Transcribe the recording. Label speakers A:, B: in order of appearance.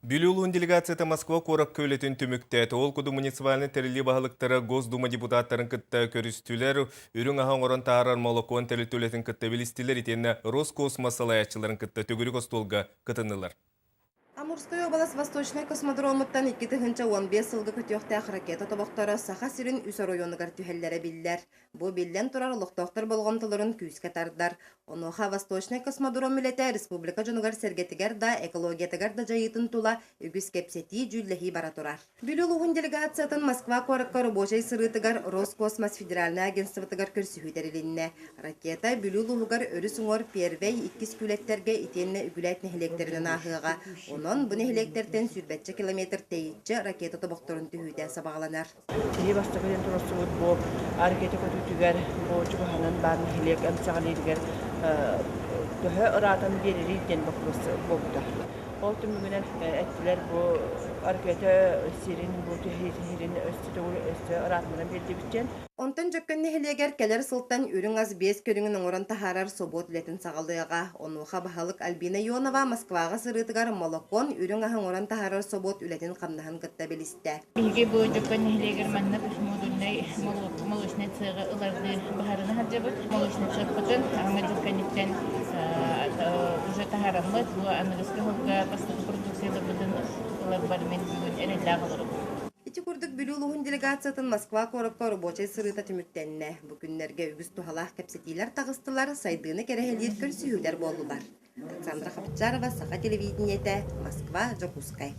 A: Бюлюлун делегацията Москва корак көйлетін түміктәті. Ол күді муниципалны тәрілі бағылықтары Госдума депутаттарын кітті көрістілер, үрің ағын орын тағарар молокон тәріл төлетін кітті білістілер етені Роскосмос салаятчыларын кітті төгірі костолға кітінілер.
B: Амурская область Восточный космодромыттан 2015 сылғы көтіоқтақ ракета тобақтары Саха сирин үсі районыгар түхеллері білдер. Бұ білден тұрар ұлықтақтар болғантыларын күйіске тардар. Онуға Восточный космодром үлеті республика жонугар сергетігер да экологиятығар да жайытын тула үгіз кепсети жүлләхи бара тұрар. Бүлілуғын делегациятын Москва коракка рабочай сырытыгар Роскосмос федеральный агентствотыгар көрсүхүтерилинне. Ракета бүлілуғығар өрі сұңор первей 2 күлеттерге итенне үгілет нехелектерінен ахыға. Онон бұны хелектерден сүрбетчі километр тейітчі ракета тобақтырын түйуден сабағаланар.
C: Тейі бастықыден тұрысы бұл аркеті көтүтігер, бұл жүгіханын барын хелек әмсағалейдігер түхі ұратын берері ден бұқырысы болуда. Ол түмігінен әттілер бұл аркеті сирин, бұл түхейін өсті ұратынан бердігістен.
B: Онтан жөккенне хелегер келер сылттан үрің аз 5 көріңін оңырын тахарар собот үлетін сағалдыға. Онуға бағалық Альбина Ионова Москваға сырытыгар молокон үрің ағын орын тахарар собот үлетін қамнахан кытта білісті.
D: Биге бу жөккенне хелегер манна модульный молочный цеға ыларды бағарына хаджабыт. Молочный цеғпытын аңа жөккенніктен уже тахарамыт. Бұл анығысқы ғылға бастығы продукциялы бұдын ылар бармен бүгін әрелі ағылыры.
B: Ити курдук бүлүлугун делегациятын Москва коракка рабочай сырыта түмүттенне. Бүгүннерге үгүс тухалах кепсетилер тагыстылар, сайдыны керехелер көрсүһүлер болдулар. Александра Хапчарова, Саха телевидениете, Москва, Жокускай.